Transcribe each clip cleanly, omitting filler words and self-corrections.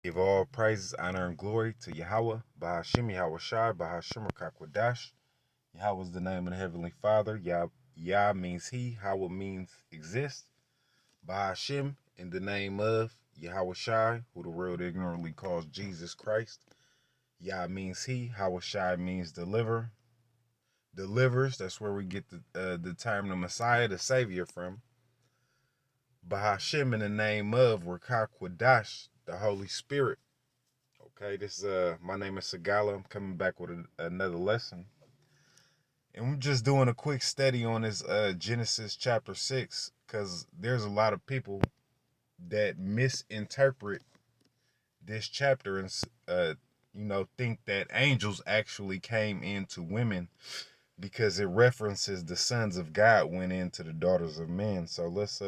Give all praises, honor, and glory to Yahweh, Bahashim Yahweh Shai, Bahashim Rakakwadash. Yahweh is the name of the Heavenly Father. Yah means He. Hawa means exist. Bahashim in the name of Yahweh Shai, who the world ignorantly calls Jesus Christ. Yah means He. Hawa Shai means deliver. Delivers. That's where we get the term the Messiah, the Savior from. Bahashim in the name of Rakakwadash, the Holy Spirit. Okay, this my name is Sagala. I'm coming back with another lesson. And we're just doing a quick study on this Genesis chapter 6, because there's a lot of people that misinterpret this chapter and think that angels actually came into women, because it references the sons of God went into the daughters of men. So let's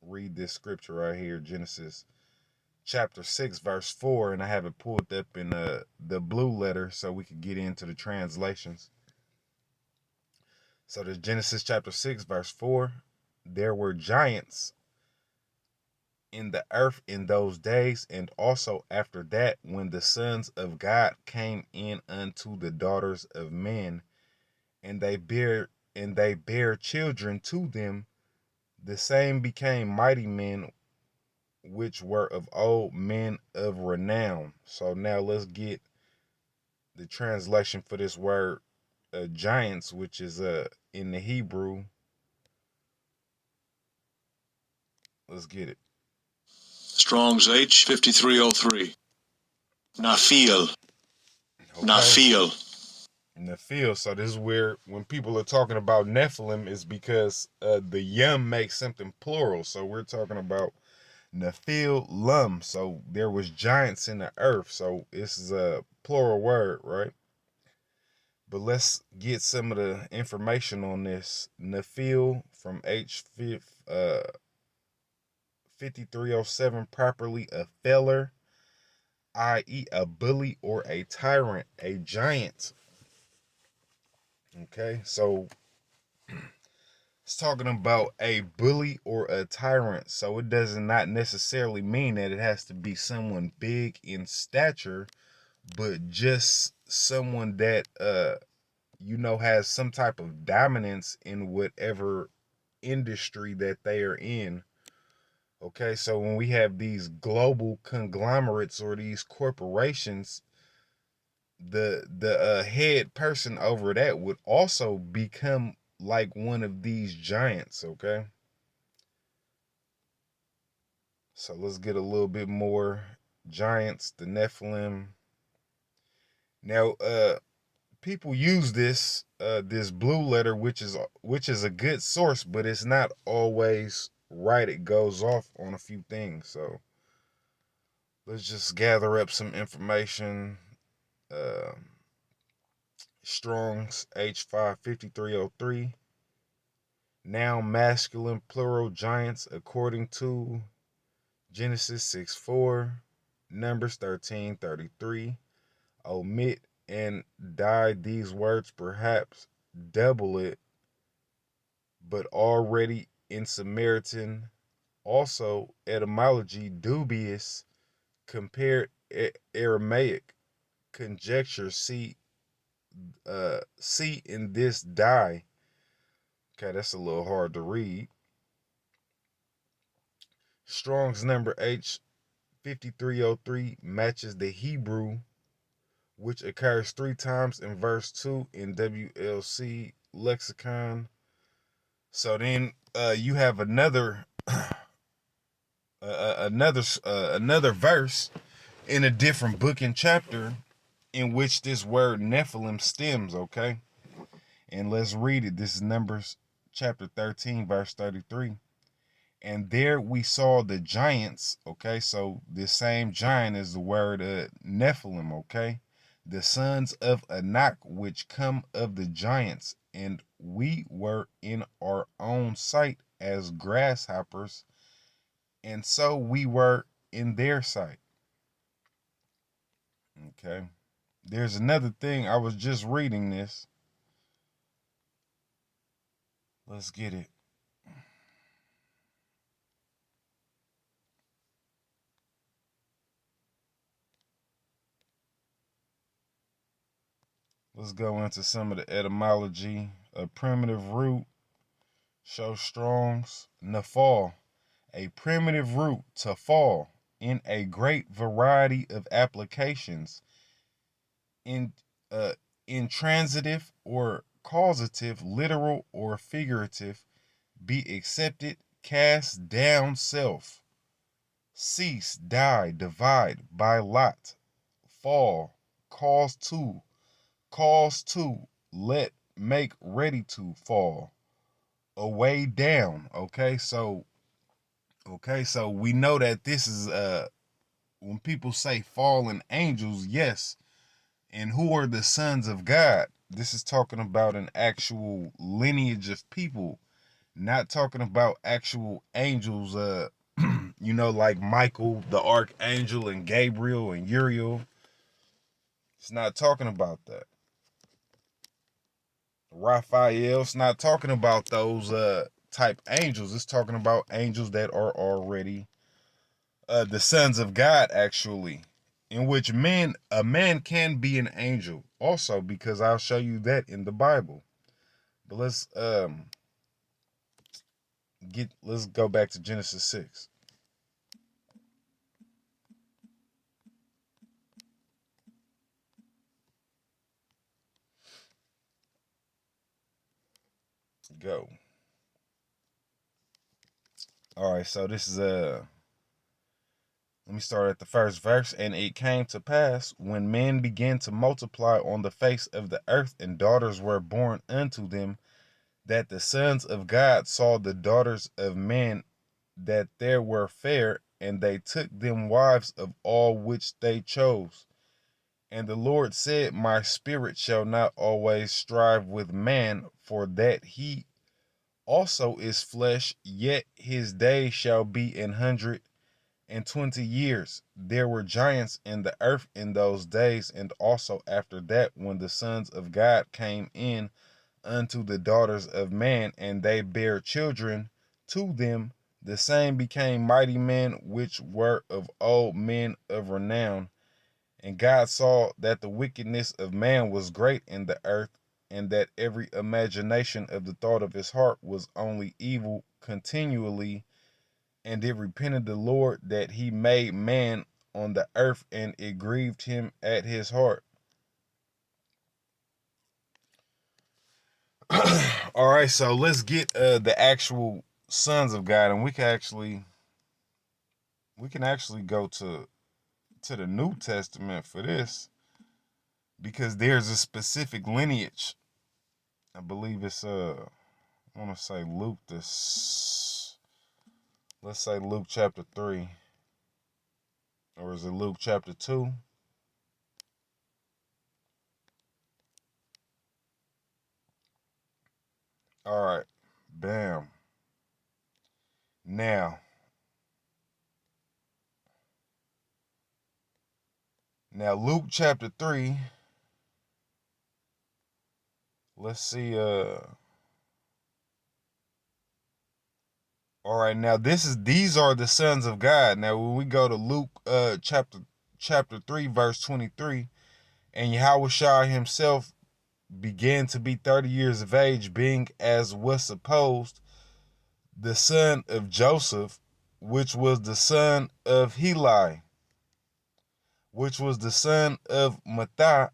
read this scripture right here, Genesis chapter 6 verse 4, and I have it pulled up in the blue letter so we could get into the translations. So there's Genesis chapter 6 verse 4. There were giants in the earth in those days, and also after that, when the sons of God came in unto the daughters of men, and they bear children to them, the same became mighty men, which were of old, men of renown. So now let's get the translation for this word giants, which is in the Hebrew. Let's get it. Strong's H 5303. Nephil. Okay. Nephil. So this is where when people are talking about nephilim, is because the yum makes something plural. So we're talking about nephilim. So there was giants in the earth. So this is a plural word, right? But let's get some of the information on this. Nephil from H 5307, properly a feller, i.e. a bully or a tyrant, a giant. Okay, so it's talking about a bully or a tyrant. So it does not necessarily mean that it has to be someone big in stature, but just someone that has some type of dominance in whatever industry that they are in. Okay, so when we have these global conglomerates or these corporations, the head person over that would also become like one of these giants. Okay, so let's get a little bit more giants, the Nephilim. Now, people use this blue letter, which is a good source, but it's not always right. It goes off on a few things. So let's just gather up some information. Uh, Strong's H55303. Noun masculine plural giants according to Genesis 6:4, Numbers 13:33. Omit and die these words, perhaps double it, but already in Samaritan. Also, etymology dubious, compared Aramaic, conjecture, see in this die. Okay, that's a little hard to read. Strong's number H5303 matches the Hebrew, which occurs 3 times in verse 2 in WLC lexicon. So then you have another another verse in a different book and chapter in which this word Nephilim stems, okay? And let's read it. This is Numbers chapter 13, verse 33. And there we saw the giants, okay? So this same giant is the word Nephilim, okay? The sons of Anak, which come of the giants, and we were in our own sight as grasshoppers, and so we were in their sight. Okay. There's another thing. I was just reading this. Let's get it. Let's go into some of the etymology. A primitive root, show Strong's, nafal, a primitive root to fall in a great variety of applications in intransitive or causative, literal or figurative, be accepted, cast down self, cease, die, divide, by lot, fall, cause to, let, make, ready to fall, away, down. Okay, so we know that this is when people say fallen angels, yes. And who are the sons of God? This is talking about an actual lineage of people, not talking about actual angels, like Michael, the archangel, and Gabriel and Uriel. It's not talking about that. Raphael, it's not talking about those type angels. It's talking about angels that are already the sons of God, actually, in which a man can be an angel also, because I'll show you that in the Bible. But let's go back to Genesis 6. Go. All right, so this is let me start at the first verse. And it came to pass, when men began to multiply on the face of the earth, and daughters were born unto them, that the sons of God saw the daughters of men, that there were fair, and they took them wives of all which they chose. And the Lord said, my spirit shall not always strive with man, for that he also is flesh, yet his days shall be 120 years. There were giants in the earth in those days, and also after that, when the sons of God came in unto the daughters of man, and they bare children to them. The same became mighty men, which were of old, men of renown. And God saw that the wickedness of man was great in the earth, and that every imagination of the thought of his heart was only evil continually. And it repented the Lord that he made man on the earth, and it grieved him at his heart. All right, so let's get the actual sons of God, and we can actually go to the New Testament for this, because there's a specific lineage. I believe it's I want to say Luke this. Let's say Luke chapter 3, or is it Luke chapter 2? All right, bam. Now, Luke chapter 3. Let's see. All right, now these are the sons of God. Now, when we go to Luke chapter 3, verse 23, and Yahushua himself began to be 30 years of age, being, as was supposed, the son of Joseph, which was the son of Heli, which was the son of Matthat,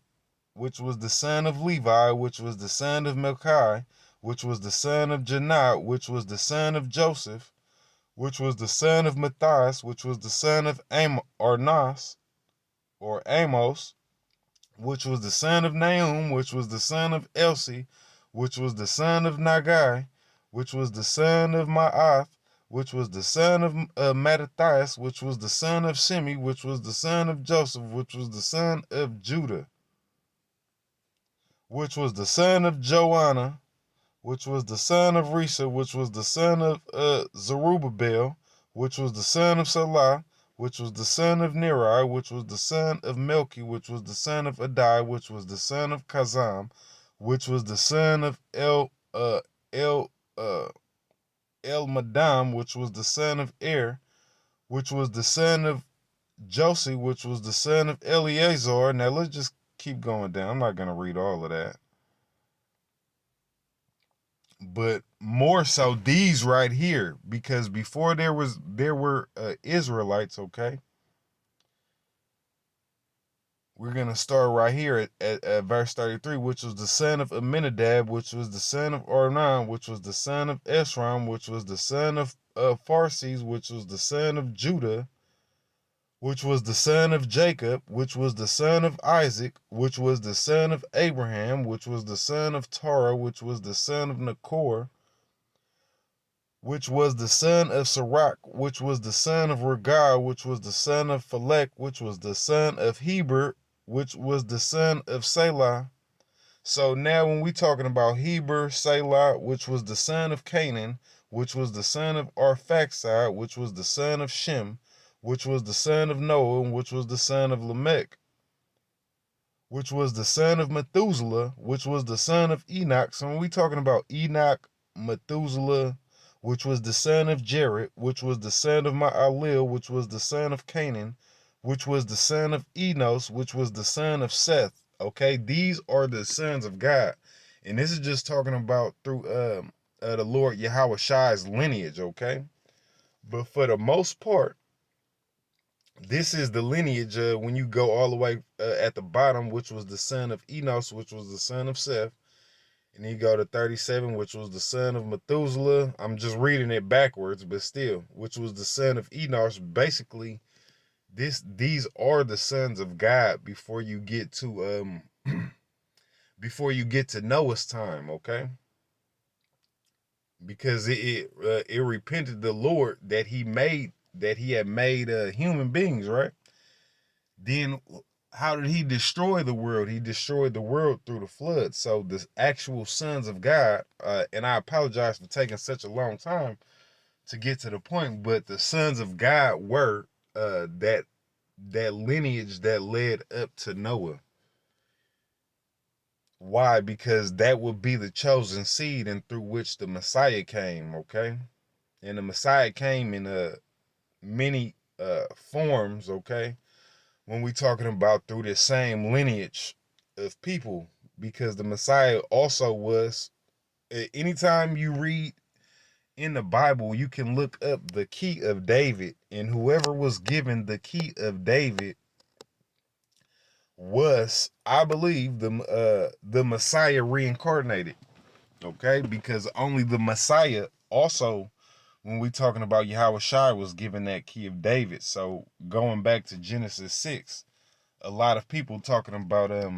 which was the son of Levi, which was the son of Melchi, which was the son of Janai, which was the son of Joseph, which was the son of Matthias, which was the son of Arnas, or Amos, which was the son of Nahum, which was the son of Elsi, which was the son of Nagai, which was the son of Maath, which was the son of Mattathias, which was the son of Shimi, which was the son of Joseph, which was the son of Judah, which was the son of Joanna, which was the son of Risa, which was the son of Zerubbabel, which was the son of Salah, which was the son of Neri, which was the son of Melchi, which was the son of Adai, which was the son of Kazam, which was the son of El Madam, which was the son of Er, which was the son of Josi, which was the son of Eleazar. Now let's just keep going down. I'm not gonna read all of that. But more so these right here, because before there were Israelites, okay? We're going to start right here at verse 33, which was the son of Aminadab, which was the son of Ornan, which was the son of Esrom, which was the son of Pharses, which was the son of Judah, which was the son of Jacob, which was the son of Isaac, which was the son of Abraham, which was the son of Terah, which was the son of Nachor, which was the son of Sirach, which was the son of Regal, which was the son of Phalek, which was the son of Heber, which was the son of Selah. So now when we talking about Heber, Selah, which was the son of Canaan, which was the son of Arphaxad, which was the son of Shem, which was the son of Noah, which was the son of Lamech, which was the son of Methuselah, which was the son of Enoch. So when we talking about Enoch, Methuselah, which was the son of Jared, which was the son of Maalil, which was the son of Canaan, which was the son of Enos, which was the son of Seth. Okay, these are the sons of God. And this is just talking about through the Lord Yahweh Shai's lineage, okay? But for the most part, this is the lineage when you go all the way at the bottom, which was the son of Enos, which was the son of Seth. And you go to 37, which was the son of Methuselah. I'm just reading it backwards, but still, which was the son of Enos. Basically, these are the sons of God before you get to before you get to Noah's time, okay? Because it repented the Lord that he had made human beings, right? Then how did he destroy the world? He destroyed the world through the flood. So the actual sons of God, and I apologize for taking such a long time to get to the point, but the sons of God were that lineage that led up to Noah. Why? Because that would be the chosen seed and through which the Messiah came, okay? And the Messiah came in many forms, okay? When we talking about through this same lineage of people, because the Messiah also was, anytime you read in the Bible, you can look up the key of David, and whoever was given the key of David was, I believe, the Messiah reincarnated, okay? Because only the Messiah also, when we talking about Yahweh Shai, was given that key of David. So going back to Genesis 6, a lot of people talking about a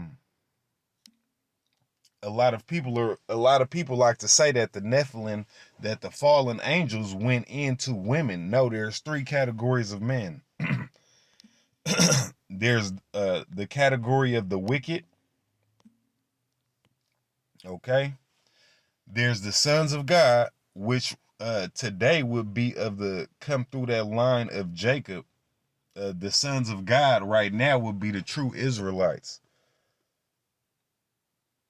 lot of people like to say that the nephilim, that the fallen angels went into women. No, there's three categories of men. There's the category of the wicked, okay? There's the sons of God, which today would be of the come through that line of Jacob. The sons of God right now would be the true Israelites.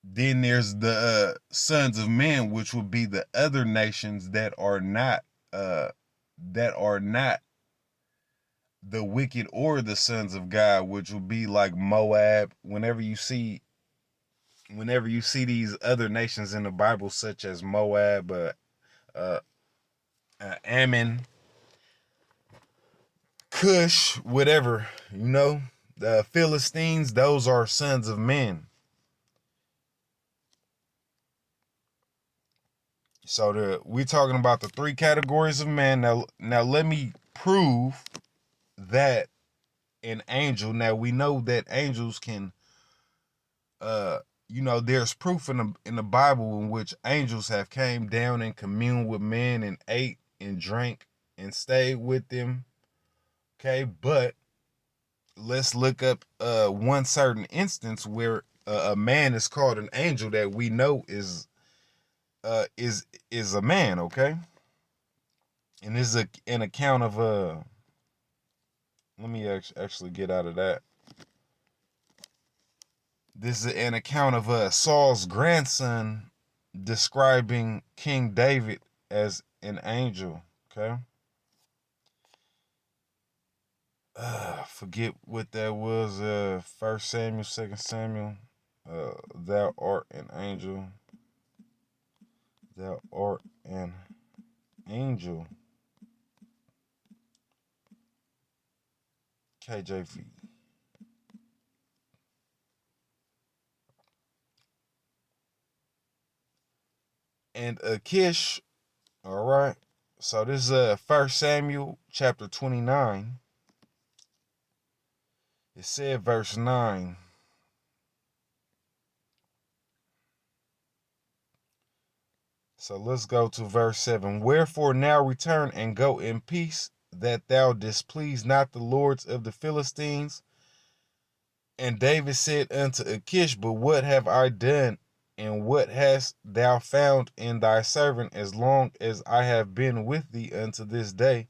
Then there's the sons of men, which would be the other nations uh that are not the wicked or the sons of God, which would be like Moab. Whenever you see these other nations in the Bible, such as Moab, uh, Ammon, Cush, whatever, the Philistines, those are sons of men. So we're talking about the three categories of men. Now let me prove that an angel. Now we know that angels can, there's proof in the Bible in which angels have came down and communed with men and ate and drank and stayed with them. Okay, but let's look up one certain instance where a man is called an angel that we know is a man. Okay, and this is an account of let me actually get out of that. This is an account of Saul's grandson describing King David as an angel. Okay. Forget what that was. First Samuel, Second Samuel. Thou art an angel. Thou art an angel. KJV. And Akish. All right. So this is First Samuel chapter 29. It said verse 9. So let's go to verse 7. Wherefore now return and go in peace, that thou displease not the lords of the Philistines. And David said unto Achish, but what have I done, and what hast thou found in thy servant, as long as I have been with thee unto this day,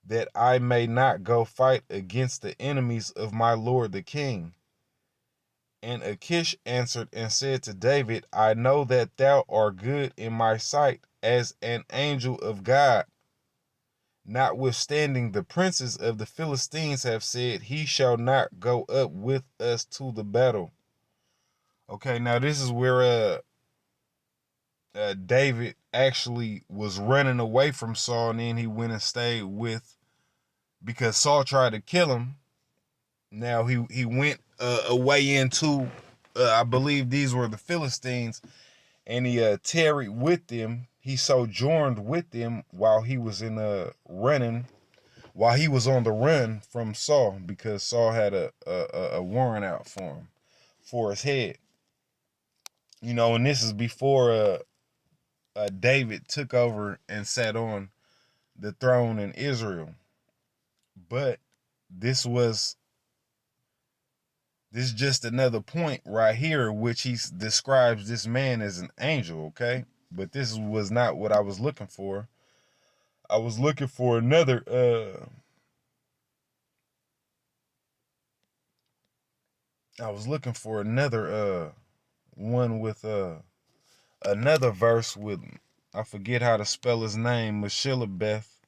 that I may not go fight against the enemies of my lord the king? And Achish answered and said to David, I know that thou art good in my sight as an angel of God. Notwithstanding, the princes of the Philistines have said, he shall not go up with us to the battle. Okay, now this is where David actually was running away from Saul, and then he went and stayed with, because Saul tried to kill him. Now he went away into, I believe these were the Philistines, and he tarried with them. He sojourned with them while he was in running, while he was on the run from Saul, because Saul had a warrant out for him, for his head. You know, and this is before David took over and sat on the throne in Israel. But this was this is just another point right here, which he describes this man as an angel. Okay, but this was not what I was looking for. I was looking for another. I was looking for another one with another verse with, I forget how to spell his name, Meshillabeth,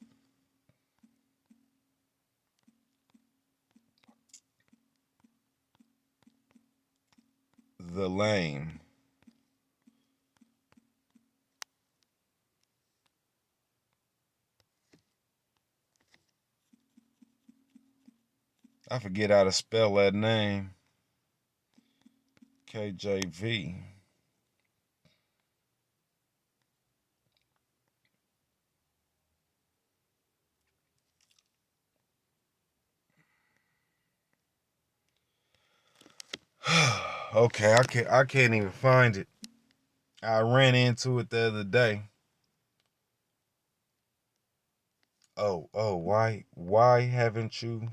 the lame. I forget how to spell that name. KJV. Okay, I can't even find it. I ran into it the other day. Oh, why haven't you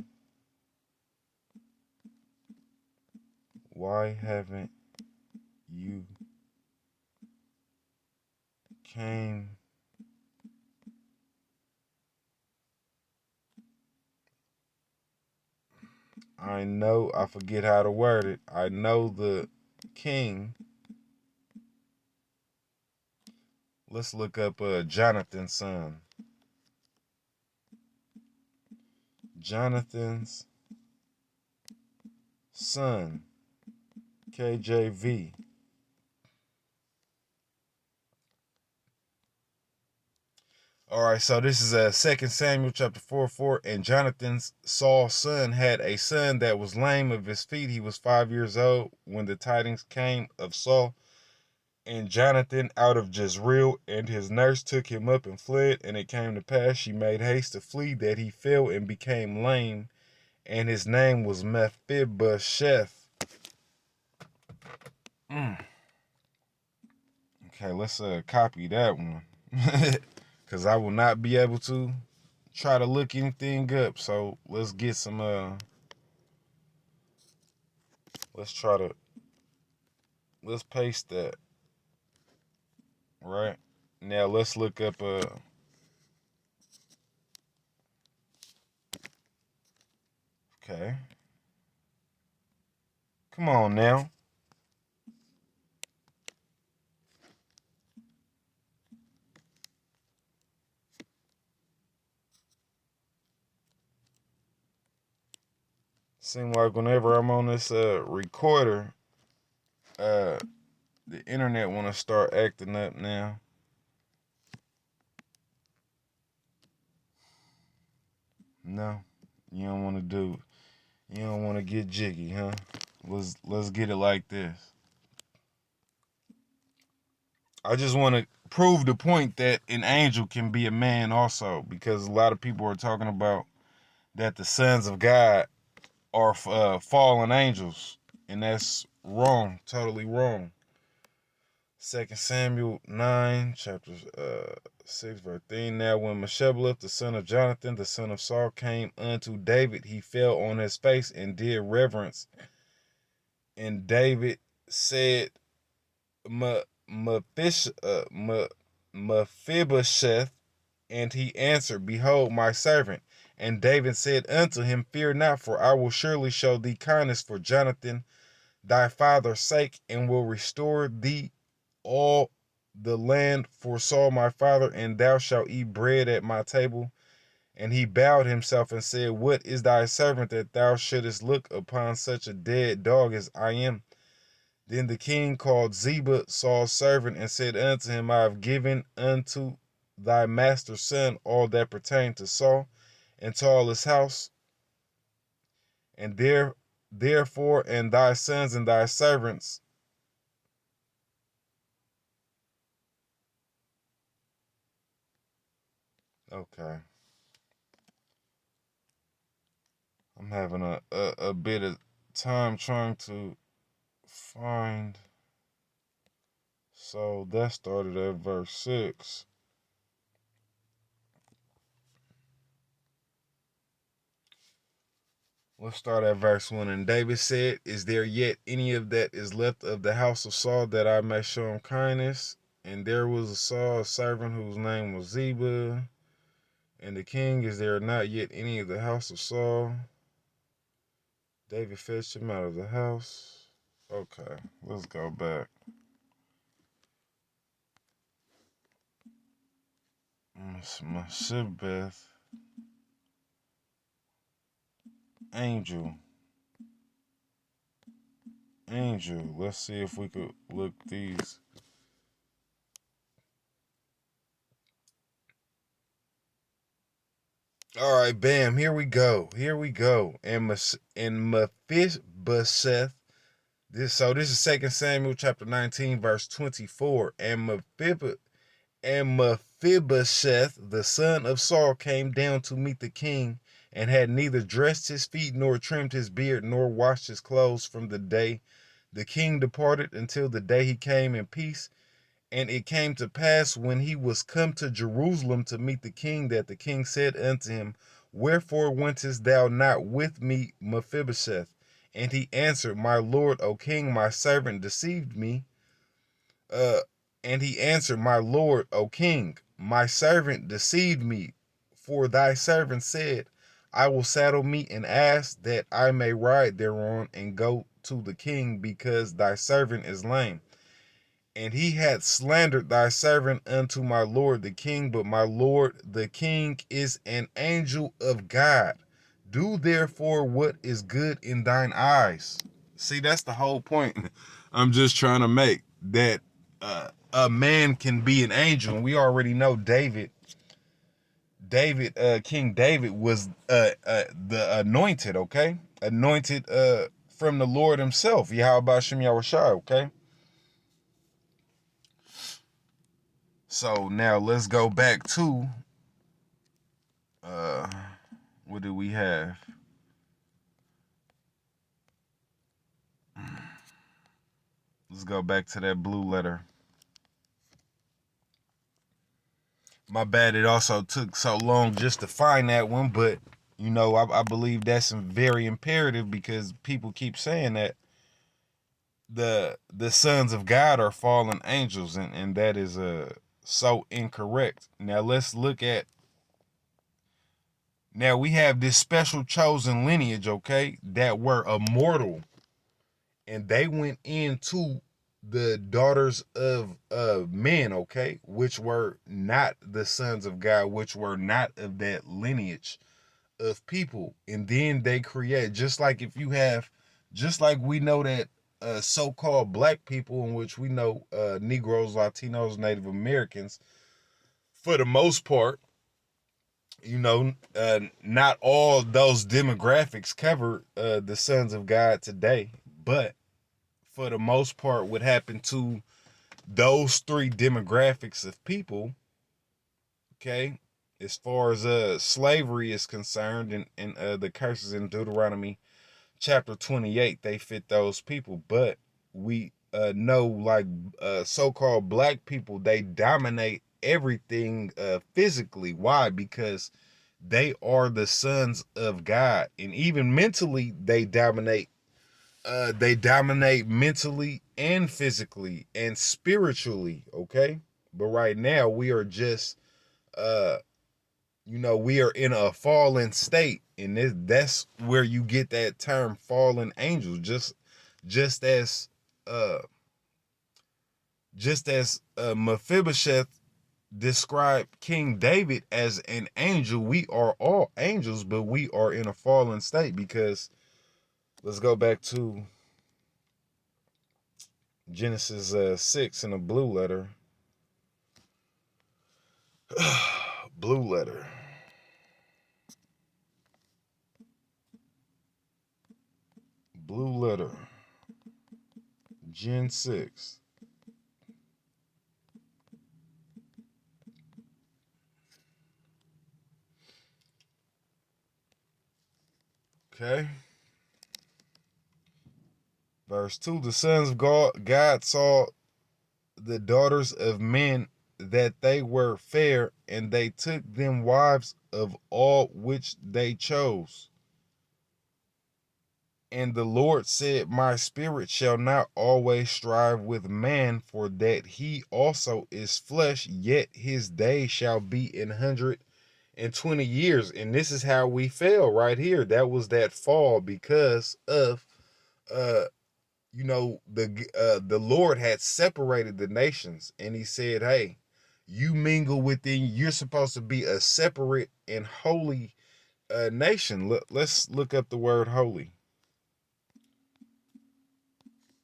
came I know, I forget how to word it. I know the king. Let's look up Jonathan's son. Jonathan's son. KJV. All right, so this is 2 Samuel chapter 4:4. And Jonathan's Saul's son had a son that was lame of his feet. He was 5 years old when the tidings came of Saul and Jonathan out of Jezreel, and his nurse took him up and fled. And it came to pass, she made haste to flee, that he fell and became lame, and his name was Mephibosheth. Okay, let's copy that one, because I will not be able to try to look anything up. So let's get some let's paste that right now. Let's look up okay, come on now. Seem like whenever I'm on this recorder, the internet want to start acting up now. No, you don't want to do. You don't want to get jiggy, huh? Let's get it like this. I just want to prove the point that an angel can be a man also, because a lot of people are talking about that the sons of God are fallen angels, and that's wrong, totally wrong. 2 Samuel 9, chapter 6, verse 3. Now when Mephibosheth, the son of Jonathan, the son of Saul, came unto David, he fell on his face and did reverence. And David said, Mephibosheth, and he answered, Behold, my servant. And David said unto him, Fear not, for I will surely show thee kindness for Jonathan thy father's sake, and will restore thee all the land for Saul my father, and thou shalt eat bread at my table. And he bowed himself and said, What is thy servant that thou shouldest look upon such a dead dog as I am? Then the king called Ziba, Saul's servant, and said unto him, I have given unto thy master's son all that pertained to Saul and to all his house, and therefore and thy sons and thy servants. Okay. I'm having a bit of time trying to find. So that started at verse 6. Let's start at verse 1. And David said, Is there yet any of that is left of the house of Saul that I may show him kindness? And there was a Saul, a servant whose name was Ziba. And the king, Is there not yet any of the house of Saul? David fetched him out of the house. Okay, let's go back. Mephibosheth, angel. Let's see if we could look these. All right, bam. Here we go. And Mephibosheth. This is 2 Samuel chapter 19, verse 24. And Mephibosheth, the son of Saul, came down to meet the king, and had neither dressed his feet, nor trimmed his beard, nor washed his clothes from the day the king departed until the day he came in peace. And it came to pass, when he was come to Jerusalem to meet the king, that the king said unto him, Wherefore wentest thou not with me, Mephibosheth? And he answered, My lord, O king, my servant deceived me. And he answered, My lord, O king, my servant deceived me. For thy servant said, I will saddle me an ass, that I may ride thereon and go to the king, because thy servant is lame. And he had slandered thy servant unto my lord the king, but my lord the king is an angel of God. Do therefore what is good in thine eyes. See, that's the whole point I'm just trying to make, that a man can be an angel. And we already know King David was the anointed, okay? Anointed from the Lord himself, Yahweh Shem Yahushai, okay? So now let's go back to what do we have? Let's go back to that blue letter. My bad, it also took so long just to find that one, but you know, I believe that's very imperative, because people keep saying that the sons of God are fallen angels, and that is so incorrect. Now let's look at. Now we have this special chosen lineage, okay, that were immortal, and they went into the daughters of men, okay, which were not the sons of God, which were not of that lineage of people, and then they create, just like if you have, just like we know that so-called black people, in which we know Negroes, Latinos, Native Americans, for the most part, not all those demographics cover the sons of God today, but for the most part, what happened to those three demographics of people, okay, as far as slavery is concerned, and the curses in Deuteronomy chapter 28, they fit those people. But we know, like, so-called black people, they dominate everything physically. Why? Because they are the sons of God, and even mentally they dominate. They dominate mentally and physically and spiritually. Okay, but right now we are just uh we are in a fallen state, and that's where you get that term fallen angels. Just as uh Mephibosheth described King David as an angel, we are all angels, but we are in a fallen state. Because let's go back to Genesis 6 in a blue letter. Blue letter. Blue letter. Gen 6. Okay. Verse 2. The sons of God saw the daughters of men, that they were fair, and they took them wives of all which they chose. And the Lord said, my spirit shall not always strive with man, for that he also is flesh, yet his days shall be 120 years. And this is how we fell right here. That was that fall because of the Lord had separated the nations, and he said, hey, you mingle within, you're supposed to be a separate and holy nation. Let's look up the word holy.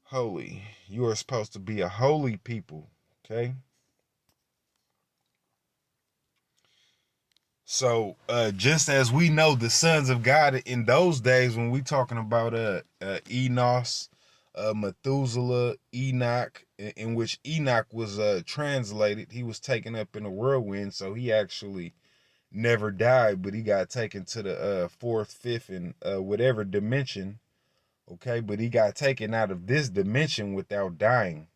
Holy. You are supposed to be a holy people. Okay. So just as we know the sons of God in those days, when we talking about Enos, Methuselah, Enoch, in which Enoch was translated, he was taken up in a whirlwind, so he actually never died, but he got taken to the fourth, fifth, and whatever dimension. Okay, but he got taken out of this dimension without dying.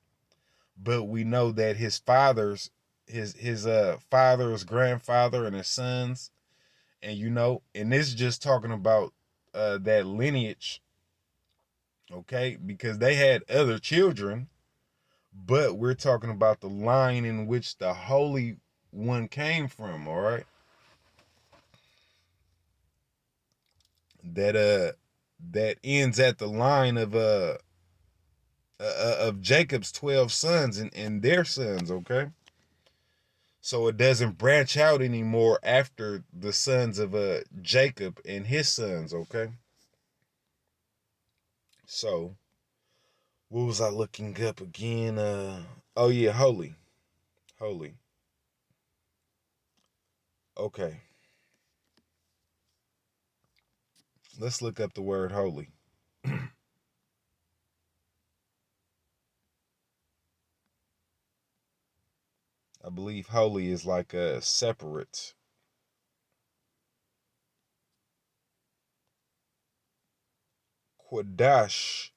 But we know that his father's grandfather and his sons, and and this is just talking about that lineage, okay, because they had other children, but we're talking about the line in which the Holy One came from. All right, that ends at the line of Jacob's 12 sons and their sons. Okay, so it doesn't branch out anymore after the sons of Jacob and his sons. Okay, so what was I looking up again? Oh yeah, holy. Holy. Okay. Let's look up the word holy. I believe holy is like a separate. Quadash,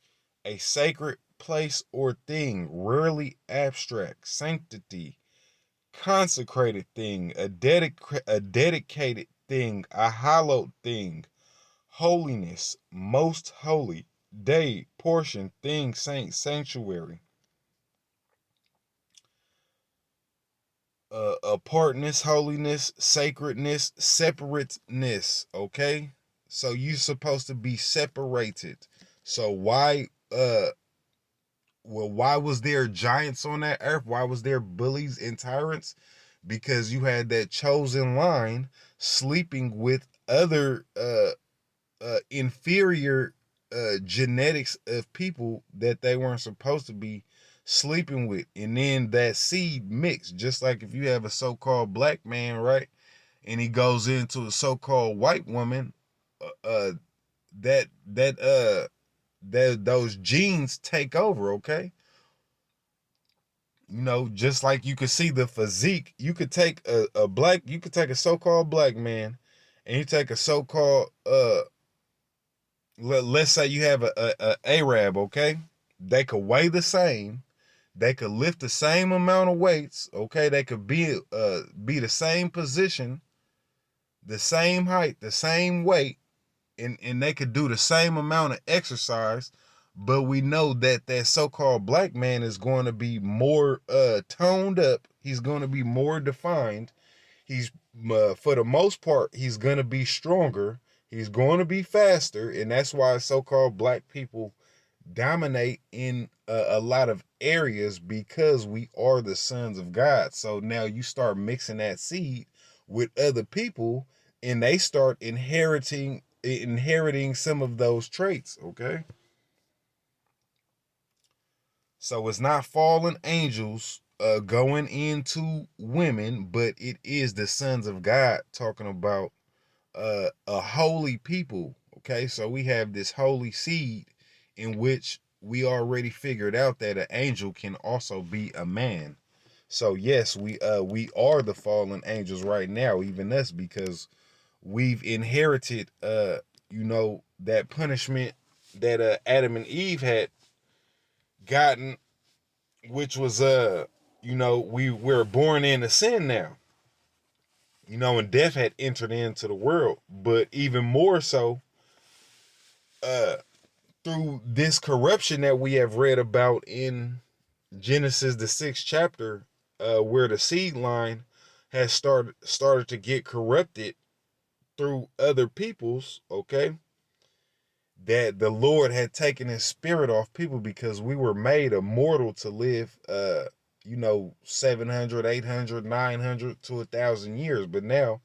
a sacred place or thing, rarely abstract. Sanctity, consecrated thing, a dedicated thing, a hallowed thing. Holiness, most holy. Day, portion, thing, saint, sanctuary. Apartness, holiness, sacredness, separateness. Okay, so you're supposed to be separated. So why was there giants on that earth? Why was there bullies and tyrants? Because you had that chosen line sleeping with other inferior genetics of people that they weren't supposed to be sleeping with, and then that seed mixed. Just like if you have a so-called black man, right, and he goes into a so-called white woman, that those genes take over. Okay, just like you could see the physique, you could take you could take a so-called black man, and you take a so-called let's say you have a Arab, okay? They could weigh the same, they could lift the same amount of weights, okay? They could be the same position, the same height, the same weight, and they could do the same amount of exercise. But we know that that so-called black man is going to be more toned up. He's going to be more defined. He's for the most part, he's going to be stronger. He's going to be faster, and that's why so-called black people dominate in a lot of areas, because we are the sons of God. So now you start mixing that seed with other people, and they start inheriting some of those traits. Okay, so it's not fallen angels going into women, but it is the sons of God, talking about a holy people. Okay, so we have this holy seed in which we already figured out that an angel can also be a man. So yes, we are the fallen angels right now, even us, because we've inherited that punishment that Adam and Eve had gotten, which was we're born into sin now. And death had entered into the world. But even more so, uh through this corruption that we have read about in Genesis the 6th chapter, where the seed line has started to get corrupted through other peoples, okay? That the Lord had taken his spirit off people, because we were made immortal to live 700, 800, 900 to 1,000 years. But now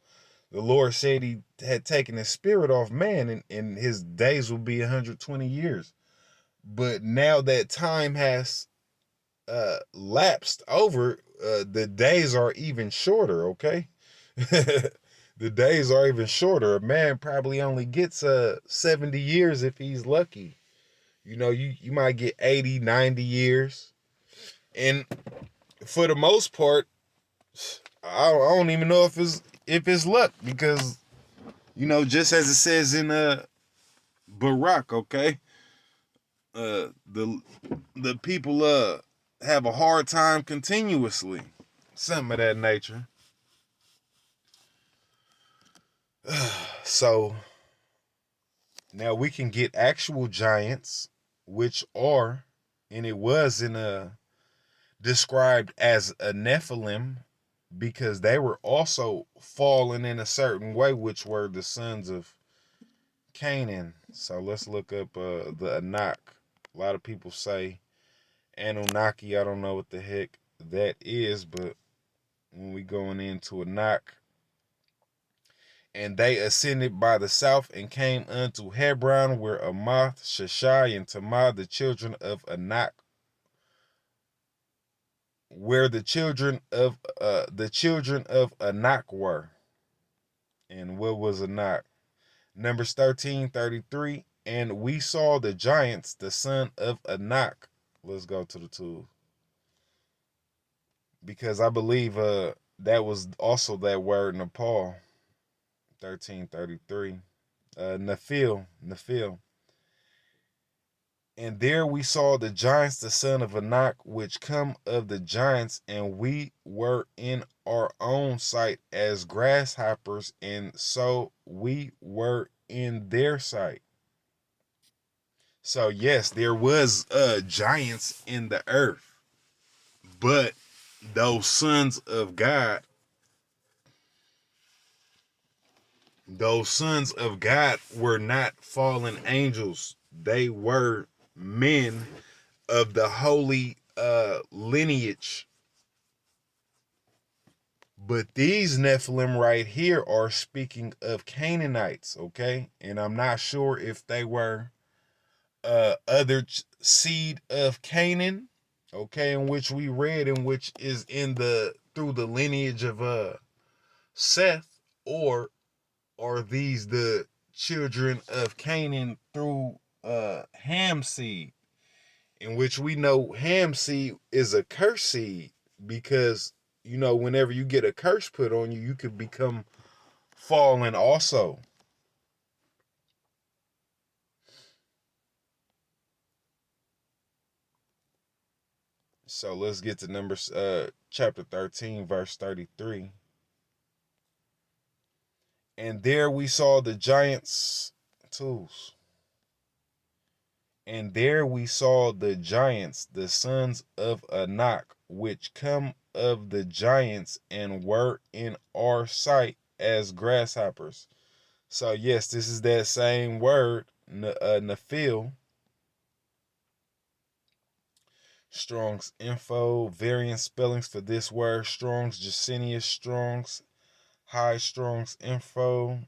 the Lord said he had taken his spirit off man, and his days will be 120 years. But now that time has lapsed over, the days are even shorter. Okay. The days are even shorter. A man probably only gets 70 years if he's lucky. You might get 80, 90 years. And for the most part, I don't even know if it's luck, because just as it says in Barack, okay, the people have a hard time continuously, something of that nature. So now we can get actual giants, which are, and it was in a described as a nephylim, because they were also fallen in a certain way, which were the sons of Canaan. So let's look up the Anak. A lot of people say Anunnaki. I don't know what the heck that is, but when we going into Anak, and they ascended by the south and came unto Hebron, where Amath, Sheshai, and Tamar, the children of Anak, where the children of Anak were. And what was Anak? Numbers 13:33. And we saw the giants, the son of Anak. Let's go to the tool, because I believe that was also that word Nepal. 13:33. Nephil. And there we saw the giants, the son of Anak, which come of the giants, and we were in our own sight as grasshoppers, and so we were in their sight. So yes, there was giants in the earth, but those sons of God, were not fallen angels. They were men of the holy lineage, But these Nephilim right here are speaking of Canaanites, okay? And I'm not sure if they were other seed of Canaan, okay, in which we read, in which is in the through the lineage of Seth, or are these the children of Canaan through Ham seed, in which we know Ham seed is a curse seed, because you know whenever you get a curse put on you, you could become fallen also. So let's get to Numbers chapter 13, verse 33. And there we saw the giants' tools. And there we saw the giants, the sons of Anak, which come of the giants and were in our sight as grasshoppers. So yes, this is that same word, nephil. Strong's info, variant spellings for this word: Strong's, Jacinius Strong's, High Strong's info.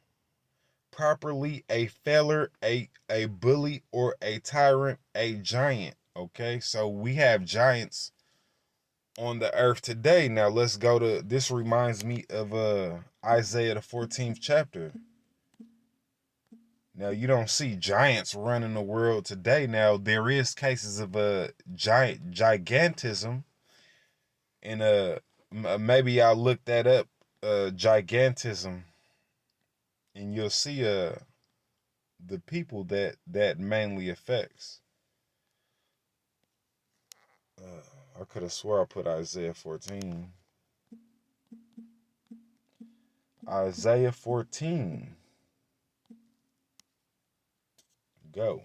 Properly a feller, a bully, or a tyrant, a giant. Okay, so we have giants on the earth today. Now let's go to this. Reminds me of Isaiah the 14th chapter. Now you don't see giants running the world today. Now there is cases of gigantism, and maybe I'll look that up, gigantism, and you'll see the people that mainly affects. I could have swore I put Isaiah 14. Isaiah 14. Go.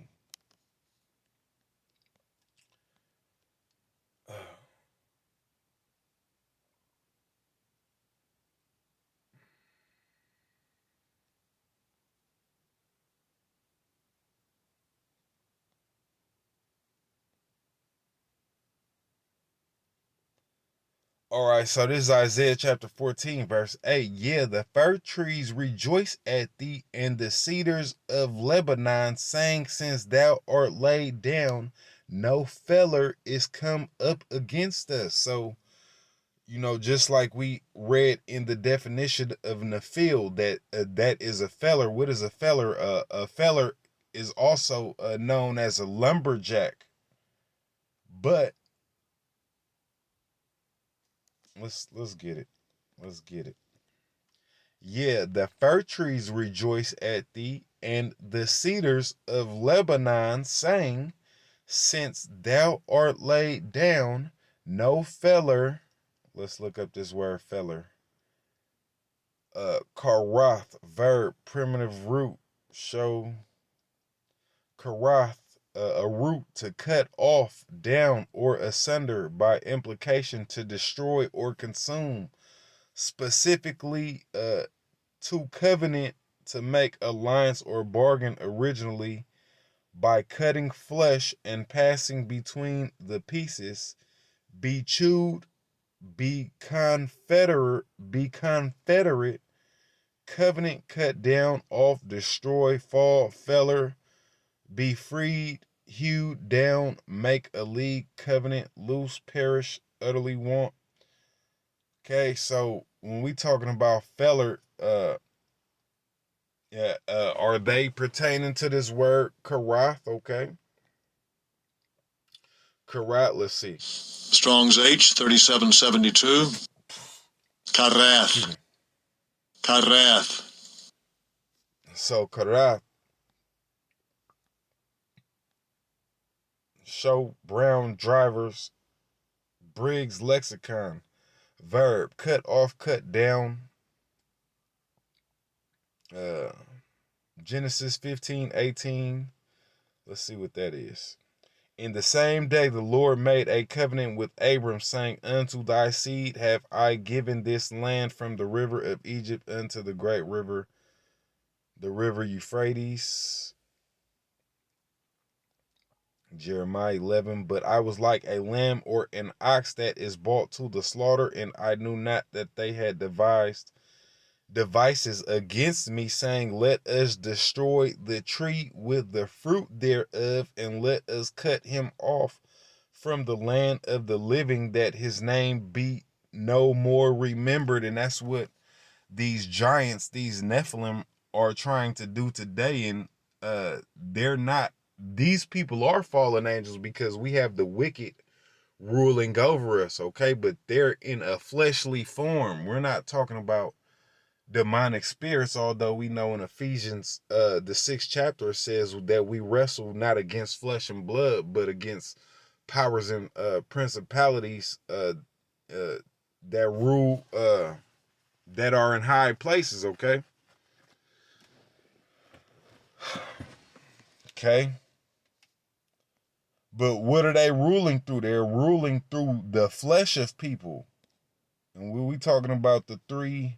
All right, so this is Isaiah chapter 14, verse 8. Yeah, the fir trees rejoice at thee, and the cedars of Lebanon sang, since thou art laid down, no feller is come up against us. So, you know, just like we read in the definition of nephil, that that is a feller. What is a feller? A feller is also known as a lumberjack. But let's get it. Let's get it. Yeah, the fir trees rejoice at thee, and the cedars of Lebanon sang, since thou art laid down, no feller. Let's look up this word feller. Karath, verb, primitive root, show karath, a root to cut off, down, or asunder, by implication to destroy or consume, specifically to covenant, to make alliance or bargain, originally by cutting flesh and passing between the pieces, be chewed, be confederate, covenant, cut down, off, destroy, fall, feller, be freed, hewed down, make a league, covenant, loose, perish, utterly want. Okay, so when we talking about feller, yeah, are they pertaining to this word karath? Okay, karath. Let's see. Strong's H 3772. Excuse Karath. me. Karath. So karath, show Brown Drivers, Briggs Lexicon, verb, cut off, cut down. Uh, Genesis 15:18. Let's see what that is. In the same day the Lord made a covenant with Abram, saying, unto thy seed have I given this land, from the river of Egypt unto the great river, the river Euphrates. Jeremiah 11. But I was like a lamb or an ox that is brought to the slaughter, and I knew not that they had devised devices against me, saying, let us destroy the tree with the fruit thereof, and let us cut him off from the land of the living, that his name be no more remembered. And that's what these giants, these nephilim, are trying to do today. And they're not, these people are fallen angels because we have the wicked ruling over us, okay? But they're in a fleshly form. We're not talking about demonic spirits, although we know in Ephesians the 6th chapter says that we wrestle not against flesh and blood, but against powers and principalities that rule that are in high places, okay? Okay. But what are they ruling through? They're ruling through the flesh of people. And we talking about the three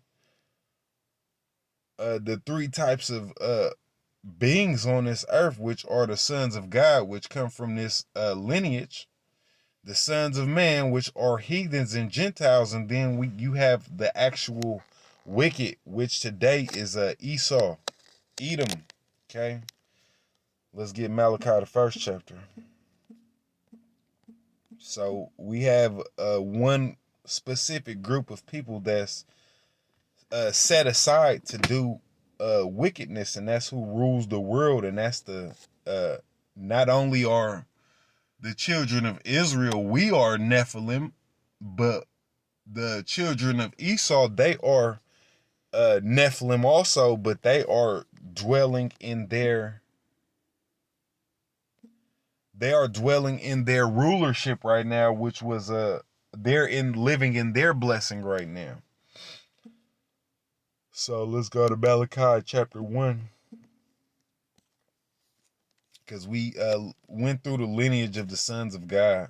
types of beings on this earth, which are the sons of God, which come from this lineage, the sons of man, which are heathens and Gentiles, and then you have the actual wicked, which today is Esau, Edom. Okay, let's get Malachi the 1st chapter. So we have one specific group of people that's set aside to do wickedness, and that's who rules the world, and that's the not only are the children of Israel, we are Nephilim, but the children of Esau, they are Nephilim also, but they are dwelling in their rulership right now, which was they're living in their blessing right now. So let's go to Malachi chapter 1. Because we went through the lineage of the sons of God.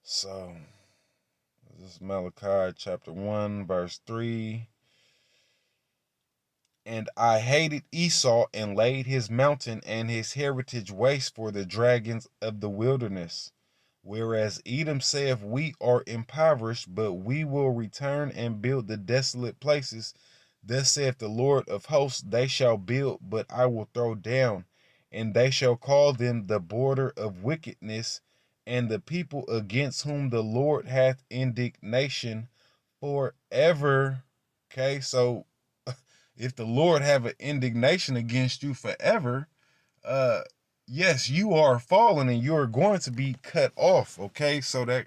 So this is Malachi chapter 1, verse 3. And I hated Esau and laid his mountain and his heritage waste for the dragons of the wilderness. Whereas Edom saith, we are impoverished, but we will return and build the desolate places. Thus saith the Lord of hosts, they shall build, but I will throw down, and they shall call them the border of wickedness, and the people against whom the Lord hath indignation forever. Okay, so if the Lord have an indignation against you forever, yes, you are fallen and you are going to be cut off. Okay, so that,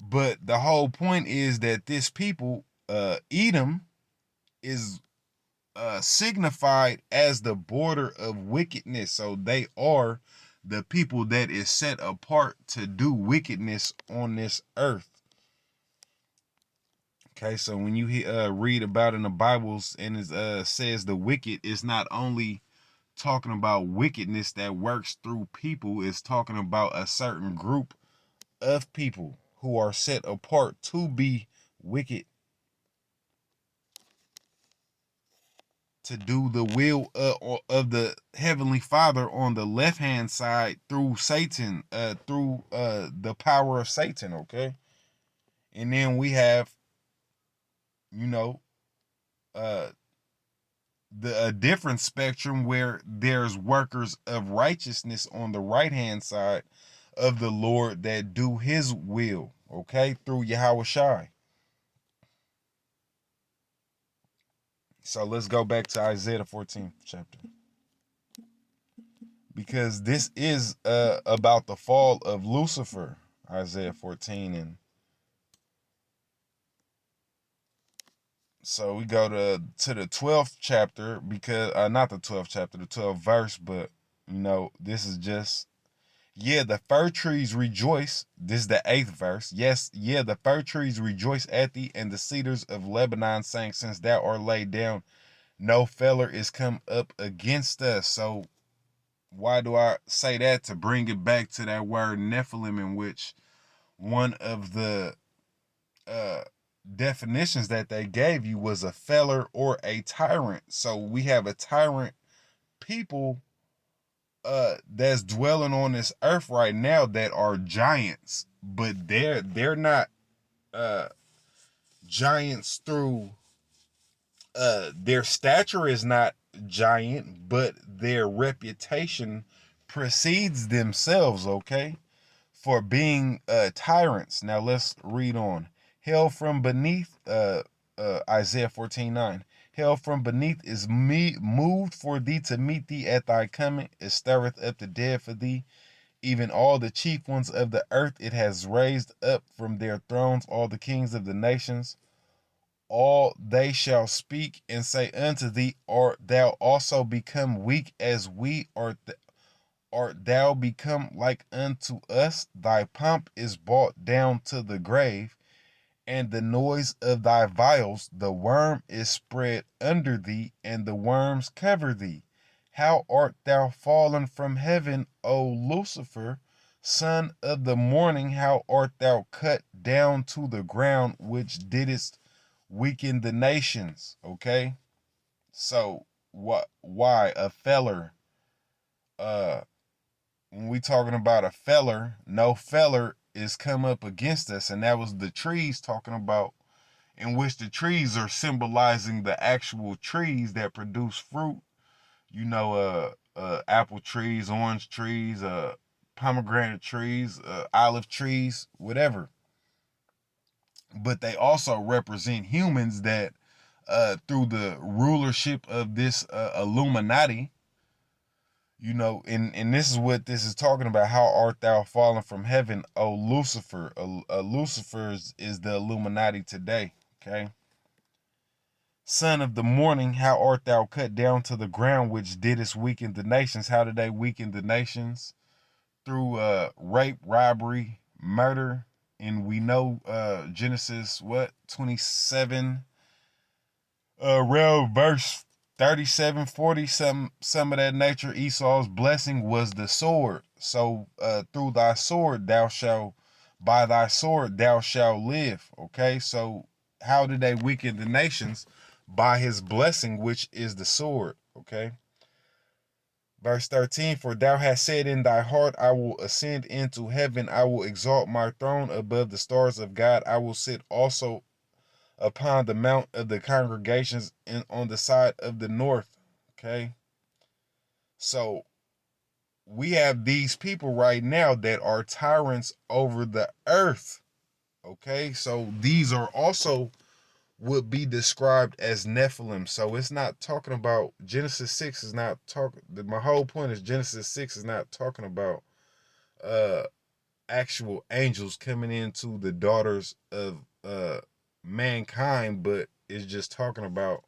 but the whole point is that this people, Edom, is signified as the border of wickedness. So they are the people that is set apart to do wickedness on this earth. Okay, so when you read about in the Bibles and it says the wicked, is not only talking about wickedness that works through people, it's talking about a certain group of people who are set apart to be wicked, to do the will of the Heavenly Father on the left hand side through Satan, through the power of Satan. Okay, and then we have, you know, a different spectrum where there's workers of righteousness on the right hand side of the Lord that do his will, okay, through Yahweh Shai. So let's go back to Isaiah the 14th chapter, because this is about the fall of Lucifer. Isaiah 14, and so we go to the 12th chapter, because not the 12th chapter, the 12th verse, but you know, this is just, yeah, the fir trees rejoice. This is the 8th verse. Yes, yeah, the fir trees rejoice at thee, and the cedars of Lebanon saying, since thou art laid down, no feller is come up against us. So why do I say that? To bring it back to that word Nephilim, in which one of the definitions that they gave you was a feller or a tyrant. So we have a tyrant people that's dwelling on this earth right now that are giants, but they're not uh giants through their stature is not giant, but their reputation precedes themselves, okay, for being tyrants. Now let's read on. Hell from beneath, Isaiah 14:9. Hell from beneath is moved for thee to meet thee at thy coming. It stirreth up the dead for thee, even all the chief ones of the earth. It has raised up from their thrones all the kings of the nations. All they shall speak and say unto thee, art thou also become weak as we? Art thou become like unto us? Thy pomp is brought down to the grave, and the noise of thy vials, the worm is spread under thee, and the worms cover thee. How art thou fallen from heaven, O Lucifer, son of the morning? How art thou cut down to the ground, which didst weaken the nations? Okay, so why a feller? When we talking about a feller, no feller is come up against us, and that was the trees talking about, in which the trees are symbolizing the actual trees that produce fruit. You know, apple trees, orange trees, pomegranate trees, olive trees, whatever. But they also represent humans that, through the rulership of this Illuminati, you know, and this is what this is talking about. How art thou fallen from heaven, O Lucifer? Lucifer is the Illuminati today, okay? Son of the morning, how art thou cut down to the ground, which didst weaken the nations? How did they weaken the nations? Through rape, robbery, murder. And we know Genesis, 27, real verse 37, 40, some of that nature. Esau's blessing was the sword. So through thy sword thou shalt, by thy sword thou shalt live. Okay, so how did they weaken the nations? By his blessing, which is the sword. Okay, verse 13, for thou hast said in thy heart, I will ascend into heaven, I will exalt my throne above the stars of God, I will sit also upon the mount of the congregations on the side of the north. Okay, so we have these people right now that are tyrants over the earth. Okay, so these are also would be described as nephilim. So it's not talking about Genesis 6 is not talking. My whole point is Genesis 6 is not talking about uh actual angels coming into the daughters of mankind, but it's just talking about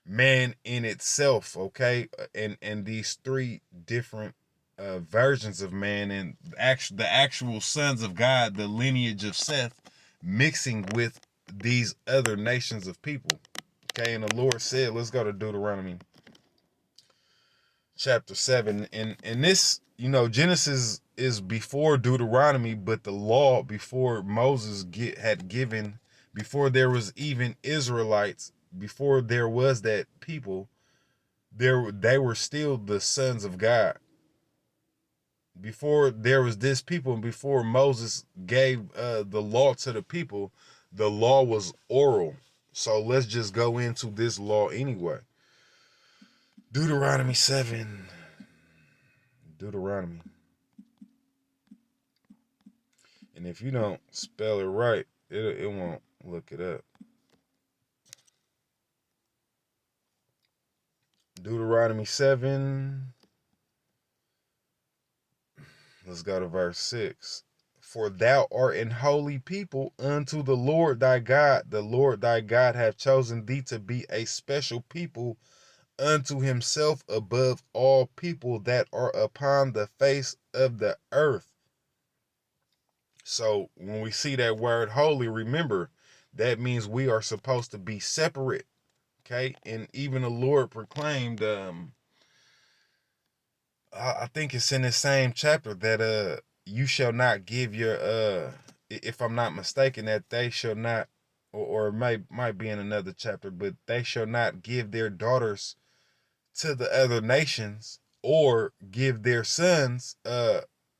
man in itself. Okay, and these three different versions of man, and the actual sons of God, the lineage of Seth, mixing with these other nations of people. Okay, and the Lord said, let's go to Deuteronomy chapter 7. And this, you know, Genesis is before Deuteronomy, but the law before Moses had given, before there was even Israelites, before there was that people, they were still the sons of God. Before there was this people, and before Moses gave the law to the people, the law was oral. So let's just go into this law anyway. Deuteronomy 7. Deuteronomy. And if you don't spell it right, it won't look it up. Deuteronomy 7. Let's go to verse 6. For thou art an holy people unto the Lord thy God. The Lord thy God hath chosen thee to be a special people unto himself above all people that are upon the face of the earth. So when we see that word holy, remember that means we are supposed to be separate. Okay, and even the Lord proclaimed, I think it's in the same chapter that you shall not give your if I'm not mistaken, that they shall not, or it might be in another chapter, but they shall not give their daughters to the other nations, or give their sons,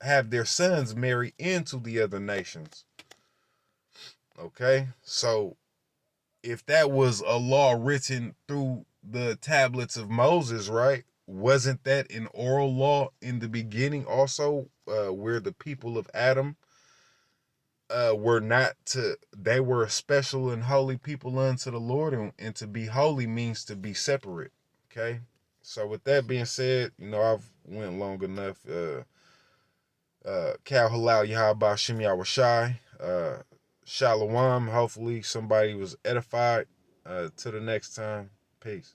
have their sons marry into the other nations. Okay, so if that was a law written through the tablets of Moses, right? Wasn't that an oral law in the beginning also, where the people of Adam were not to, they were a special and holy people unto the Lord, and to be holy means to be separate. Okay, so with that being said, I've went long enough. Kal Halal Yahaba Shem Yahweh Shalom. Hopefully somebody was edified. Till the next time. Peace.